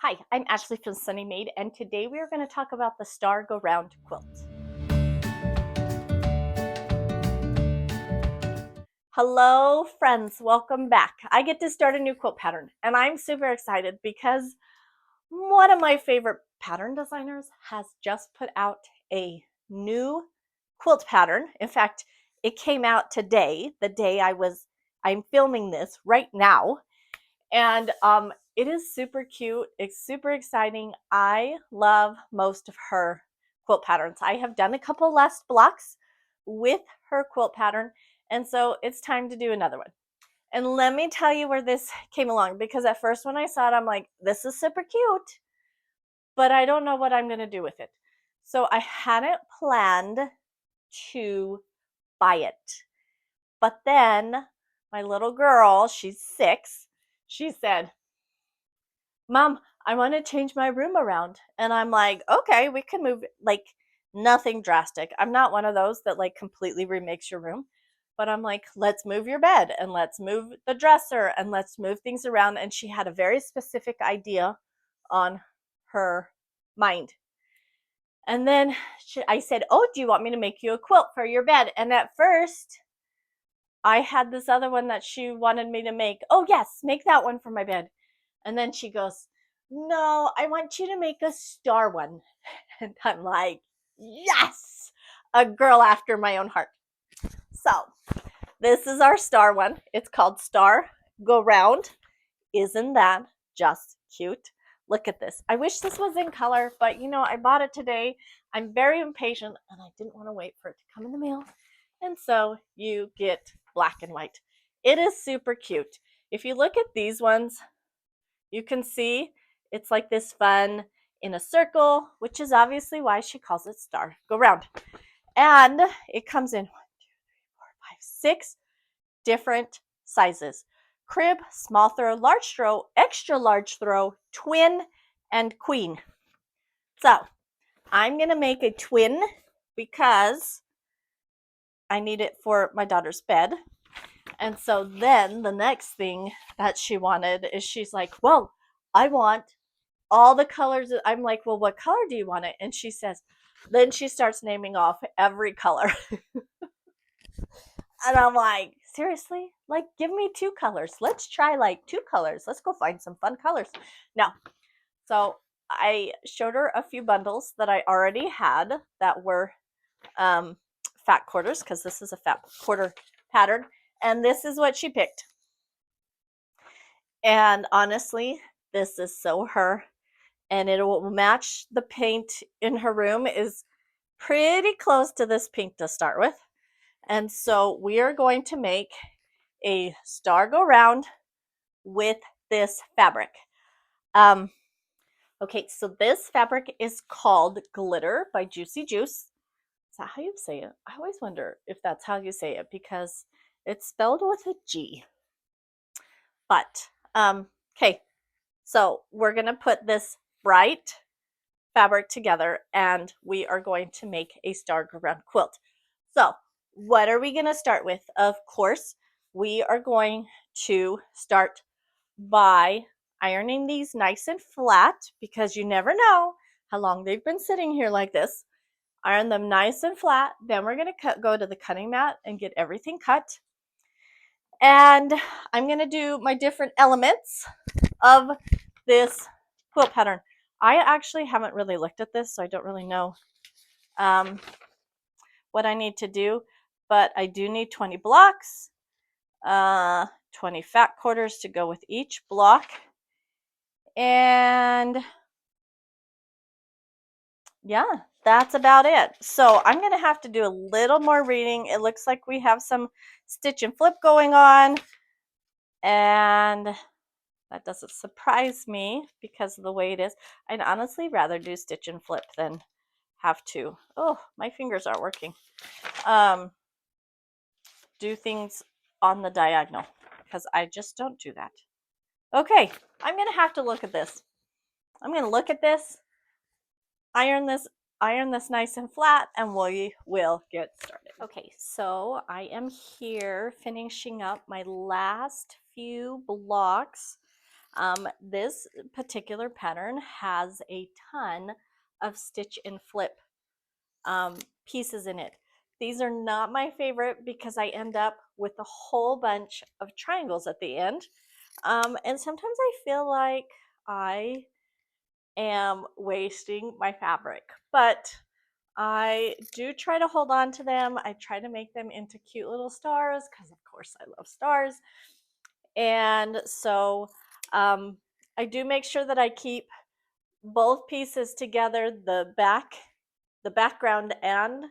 Hi, I'm Ashley from Sunny Maid, and today we are going to talk about the Star Go Round quilt. Hello friends, welcome back. I get to start a new quilt pattern, and I'm super excited because one of my favorite pattern designers has just put out a new quilt pattern. In fact, it came out today, the day I'm filming this right now. And it is super cute. It's super exciting. I love most of her quilt patterns. I have done a couple last blocks with her quilt pattern, and so it's time to do another one. And let me tell you where this came along, because at first when I saw it, I'm like, this is super cute, but I don't know what I'm going to do with it. So I hadn't planned to buy it. But then my little girl, she's 6, she said, Mom, I want to change my room around. And I'm like, okay, we can move, like, nothing drastic. I'm not one of those that like completely remakes your room, but I'm like, let's move your bed and let's move the dresser and let's move things around. And she had a very specific idea on her mind. And then I said, oh, do you want me to make you a quilt for your bed? And at first, I had this other one that she wanted me to make. Oh, yes, make that one for my bed. And then she goes, no, I want you to make a star one. And I'm like, yes, a girl after my own heart. So this is our star one. It's called Star Go Round. Isn't that just cute? Look at this. I wish this was in color, but you know, I bought it today. I'm very impatient and I didn't want to wait for it to come in the mail. And so you get black and white. It is super cute. If you look at these ones, you can see it's like this fun in a circle, which is obviously why she calls it Star Go Round. And it comes in 1, 2, 3, 4, 5, 6 different sizes: crib, small throw, large throw, extra large throw, twin, and queen. So I'm going to make a twin because I need it for my daughter's bed. And so then the next thing that she wanted is, she's like, well, I want all the colors. I'm like, well, what color do you want it? And she says, then she starts naming off every color. And I'm like, seriously? Like, give me 2 colors. Let's try like 2 colors. Let's go find some fun colors. No. So I showed her a few bundles that I already had that were fat quarters, because this is a fat quarter pattern. And this is what she picked. And honestly, this is so her. And it will match the paint in her room. Is pretty close to this pink to start with. And so we are going to make a Star Go Round with this fabric. Okay, so this fabric is called Glitter by Giucy. Is that how you say it? I always wonder if that's how you say it, because it's spelled with a G. But, okay, so we're going to put this bright fabric together and we are going to make a Star Go Round quilt. So what are we going to start with? Of course, we are going to start by ironing these nice and flat, because you never know how long they've been sitting here like this. Iron them nice and flat. Then we're going to go to the cutting mat and get everything cut. And I'm going to do my different elements of this quilt pattern. I actually haven't really looked at this, so I don't really know what I need to do, but I do need 20 blocks, 20 fat quarters to go with each block, and yeah, that's about it. So I'm going to have to do a little more reading. It looks like we have some stitch and flip going on, and that doesn't surprise me because of the way it is. I'd honestly rather do stitch and flip than have to, oh, my fingers aren't working, do things on the diagonal, because I just don't do that. Okay, I'm going to have to look at this. I'm going to look at this, iron this nice and flat, and we will get started. Okay, so I am here finishing up my last few blocks. This particular pattern has a ton of stitch and flip pieces in it. These are not my favorite because I end up with a whole bunch of triangles at the end. And sometimes I feel like I am wasting my fabric, but I do try to hold on to them. I try to make them into cute little stars because, of course, I love stars. And so I do make sure that I keep both pieces together, the background and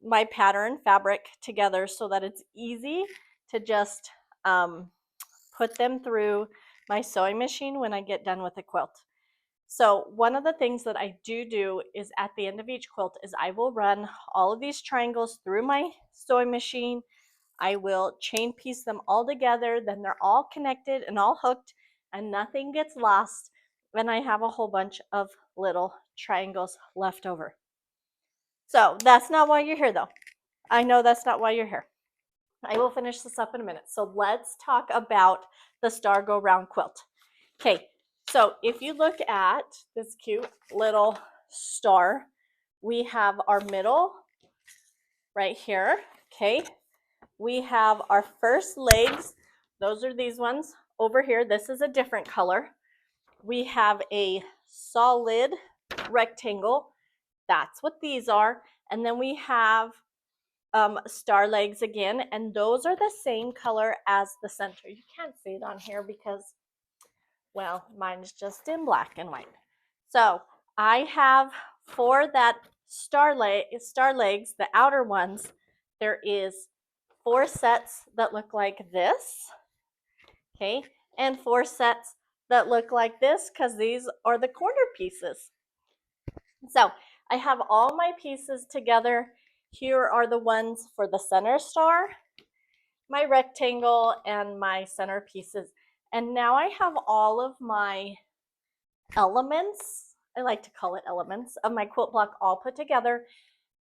my pattern fabric together, so that it's easy to just put them through my sewing machine when I get done with a quilt. So one of the things that I do is at the end of each quilt is I will run all of these triangles through my sewing machine. I will chain piece them all together, then they're all connected and all hooked and nothing gets lost. And I have a whole bunch of little triangles left over. So that's not why you're here though. I know that's not why you're here. I will finish this up in a minute. So let's talk about the Star Go Round quilt. Okay, so if you look at this cute little star, we have our middle right here. Okay, we have our first legs. Those are these ones over here. This is a different color. We have a solid rectangle. That's what these are. And then we have star legs again, and those are the same color as the center. You can't see it on here because, well, mine's just in black and white. So I have for that star legs, the outer ones, there is 4 sets that look like this, okay, and 4 sets that look like this because these are the corner pieces. So I have all my pieces together. Here are the ones for the center star, my rectangle, and my center pieces. And now I have all of my elements, I like to call it elements, of my quilt block all put together.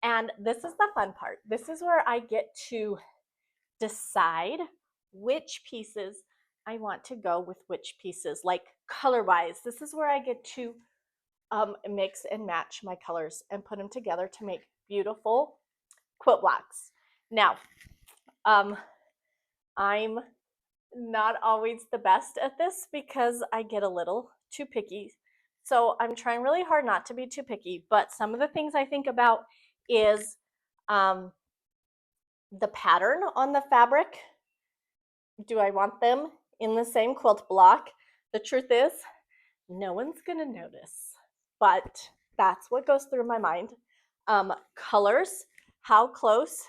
And this is the fun part. This is where I get to decide which pieces I want to go with which pieces, like color-wise. This is where I get to mix and match my colors and put them together to make beautiful quilt blocks. Now, I'm not always the best at this because I get a little too picky. So I'm trying really hard not to be too picky, but some of the things I think about is the pattern on the fabric. Do I want them in the same quilt block? The truth is, no one's gonna notice, but that's what goes through my mind. Colors, how close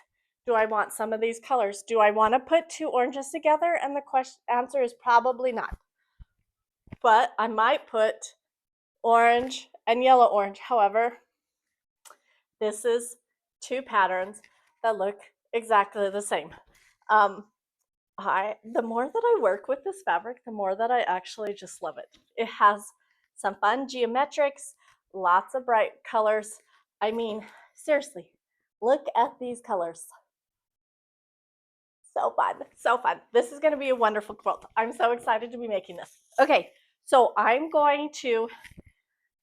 do I want some of these colors? Do I want to put 2 oranges together? And the answer is probably not. But I might put orange and yellow orange. However, this is 2 patterns that look exactly the same. The more that I work with this fabric, the more that I actually just love it. It has some fun geometrics, lots of bright colors. I mean, seriously, look at these colors. So fun, so fun. This is gonna be a wonderful quilt. I'm so excited to be making this. Okay, so I'm going to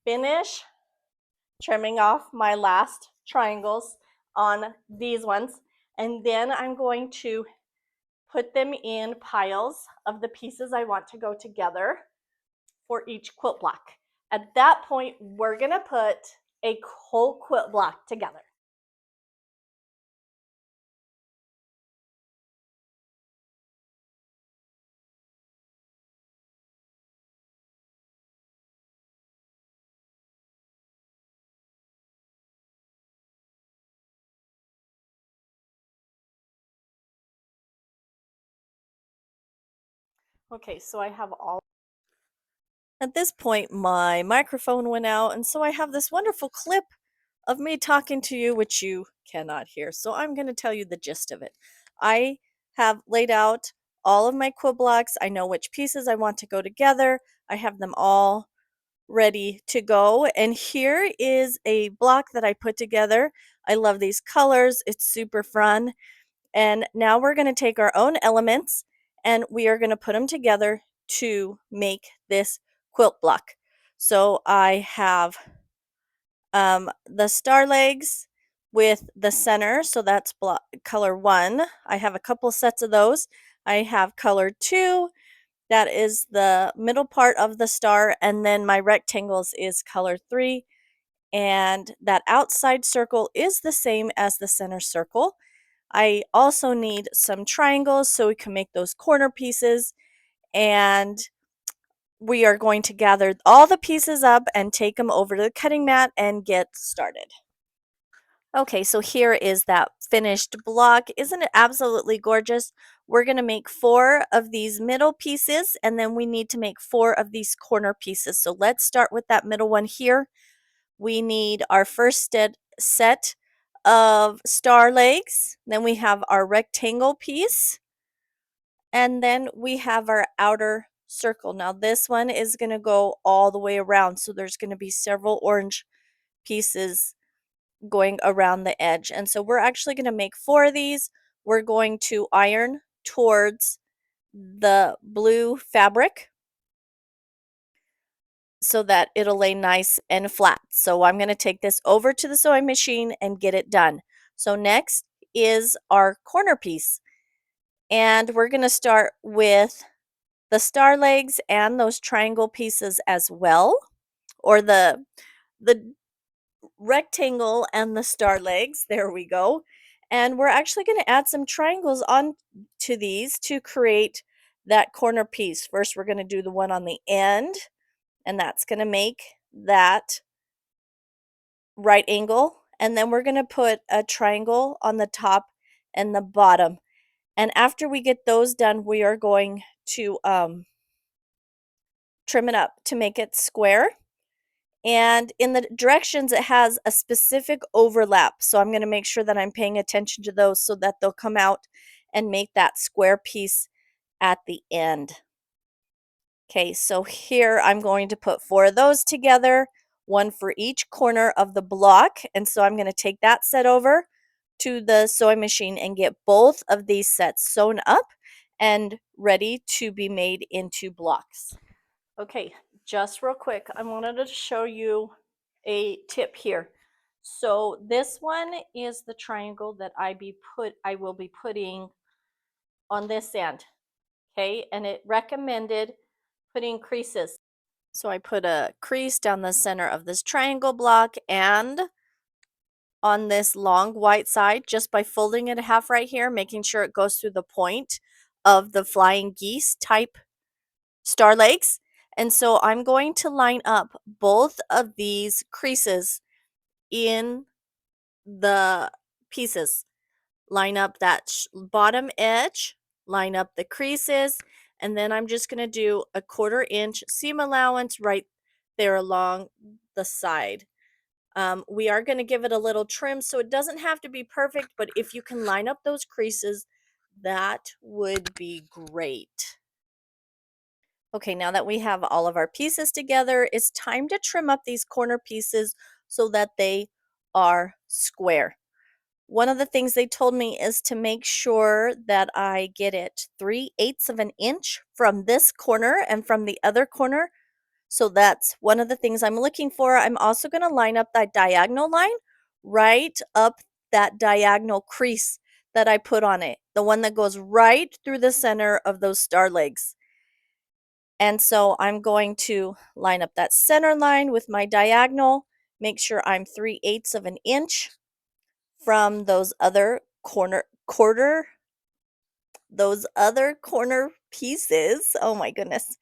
finish trimming off my last triangles on these ones, and then I'm going to put them in piles of the pieces I want to go together for each quilt block. At that point, we're gonna put a whole quilt block together. Okay, so I have all. At this point, my microphone went out, and so I have this wonderful clip of me talking to you, which you cannot hear. So I'm going to tell you the gist of it. I have laid out all of my quilt blocks. I know which pieces I want to go together. I have them all ready to go. And here is a block that I put together. I love these colors. It's super fun. And now we're going to take our own elements and we are going to put them together to make this quilt block. So I have the star legs with the center, so that's color 1. I have a couple sets of those. I have color 2, that is the middle part of the star, and then my rectangles is color 3, and that outside circle is the same as the center circle. I also need some triangles so we can make those corner pieces, and we are going to gather all the pieces up and take them over to the cutting mat and get started. Okay, so here is that finished block. Isn't it absolutely gorgeous? We're going to make 4 of these middle pieces, and then we need to make 4 of these corner pieces. So let's start with that middle one here. We need our first set of star legs. Then we have our rectangle piece. And then we have our outer circle. Now this one is going to go all the way around. So there's going to be several orange pieces going around the edge. And so we're actually going to make 4 of these. We're going to iron towards the blue fabric so that it'll lay nice and flat. So I'm going to take this over to the sewing machine and get it done. So next is our corner piece. And we're going to start with the star legs and those triangle pieces as well, or the rectangle and the star legs. There we go. And we're actually going to add some triangles on to these to create that corner piece. First, we're going to do the one on the end, and that's going to make that right angle. And then we're going to put a triangle on the top and the bottom. And after we get those done, we are going to trim it up to make it square. And in the directions, it has a specific overlap. So I'm going to make sure that I'm paying attention to those so that they'll come out and make that square piece at the end. Okay, so here I'm going to put 4 of those together, 1 for each corner of the block. And so I'm going to take that set over to the sewing machine and get both of these sets sewn up and ready to be made into blocks. Okay, just real quick, I wanted to show you a tip here. So this one is the triangle that I will be putting on this end. Okay, and it recommended putting creases. So I put a crease down the center of this triangle block and on this long white side just by folding it half right here, making sure it goes through the point of the flying geese type star legs. And so I'm going to line up both of these creases in the pieces. Line up that bottom edge, line up the creases, and then I'm just going to do a 1/4 inch seam allowance right there along the side. We are going to give it a little trim so it doesn't have to be perfect, but if you can line up those creases, that would be great. Okay, now that we have all of our pieces together, it's time to trim up these corner pieces so that they are square. One of the things they told me is to make sure that I get it 3/8 of an inch from this corner and from the other corner. So that's one of the things I'm looking for. I'm also going to line up that diagonal line right up that diagonal crease that I put on it, the one that goes right through the center of those star legs. And so I'm going to line up that center line with my diagonal, make sure I'm 3/8 of an inch from those other corner pieces. Oh my goodness.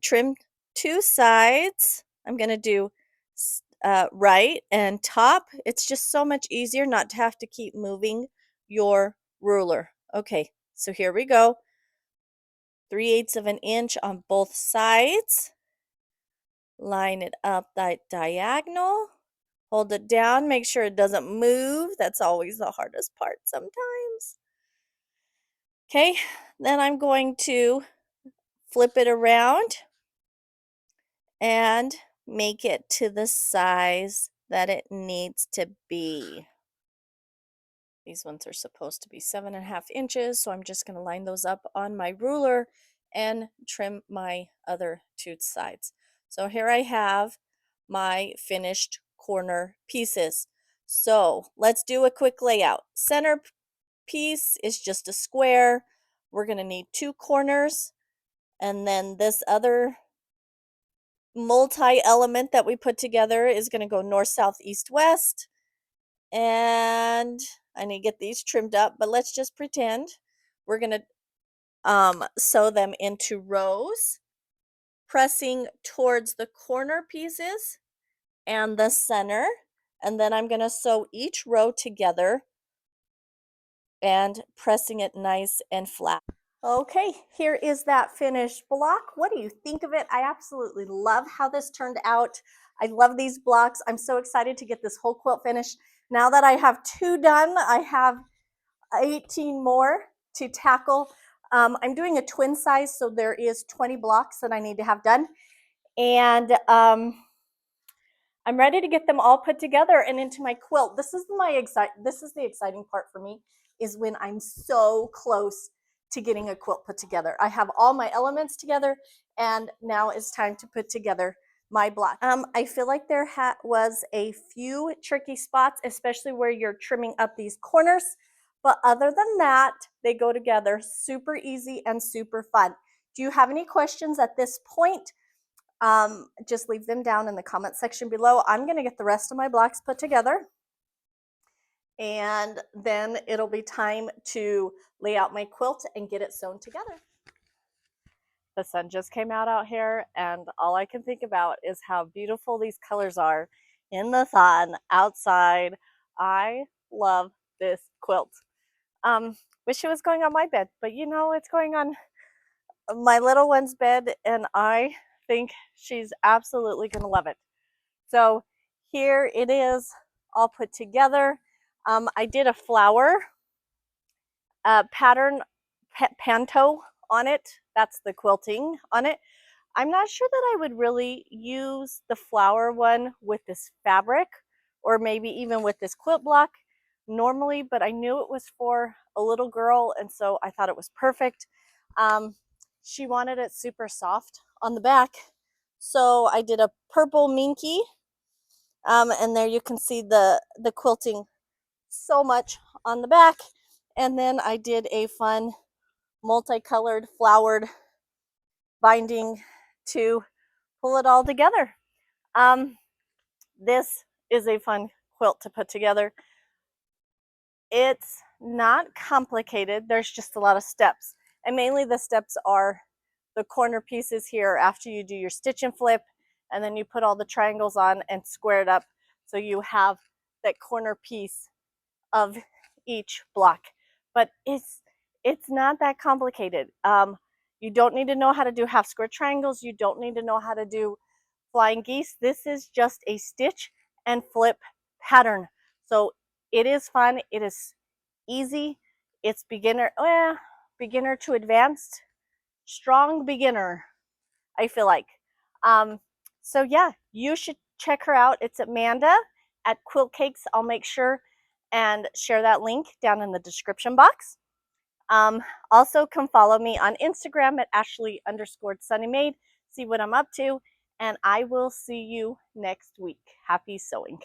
Trim 2 sides. I'm going to do right and top. It's just so much easier not to have to keep moving your ruler. Okay, so here we go. 3/8 of an inch on both sides. Line it up that diagonal. Hold it down, make sure it doesn't move. That's always the hardest part sometimes. Okay, then I'm going to flip it around and make it to the size that it needs to be. These ones are supposed to be 7.5 inches, so I'm just going to line those up on my ruler and trim my other two sides. So here I have my finished corner pieces. So let's do a quick layout. Center piece is just a square. We're going to need two corners, and then this other multi-element that we put together is going to go north, south, east, west. And I need to get these trimmed up, but let's just pretend we're going to sew them into rows, pressing towards the corner pieces and the center. And then I'm going to sew each row together and pressing it nice and flat. Okay, here is that finished block. What do you think of it? I absolutely love how this turned out. I love these blocks. I'm so excited to get this whole quilt finished. Now that I have 2 done, I have 18 more to tackle. I'm doing a twin size, so there is 20 blocks that I need to have done. And I'm ready to get them all put together and into my quilt. This is the exciting part for me, is when I'm so close to getting a quilt put together. I have all my elements together, and now it's time to put together my block. I feel like there was a few tricky spots, especially where you're trimming up these corners. But other than that, they go together super easy and super fun. Do you have any questions at this point? Just leave them down in the comment section below. I'm going to get the rest of my blocks put together, and then it'll be time to lay out my quilt and get it sewn together. The sun just came out here, and all I can think about is how beautiful these colors are in the sun outside. I love this quilt. Wish it was going on my bed, but you know, it's going on my little one's bed, and I think she's absolutely going to love it. So here it is all put together. I did a flower pattern, panto on it. That's the quilting on it. I'm not sure that I would really use the flower one with this fabric, or maybe even with this quilt block normally, but I knew it was for a little girl, and so I thought it was perfect. She wanted it super soft on the back, so I did a purple minky, and there you can see the quilting so much on the back. And then I did a fun multicolored flowered binding to pull it all together. This is a fun quilt to put together. It's not complicated. There's just a lot of steps, and mainly the steps are the corner pieces here after you do your stitch and flip, and then you put all the triangles on and square it up so you have that corner piece of each block. But it's not that complicated. You don't need to know how to do half square triangles. You don't need to know how to do flying geese. This is just a stitch and flip pattern. So it is fun. It is easy. It's beginner to advanced, strong beginner, I feel like. So yeah, you should check her out. It's Amanda at QuiltCakes. I'll make sure and share that link down in the description box. Also, come follow me on Instagram at Ashley_SunnyMade. See what I'm up to, and I will see you next week. Happy sewing.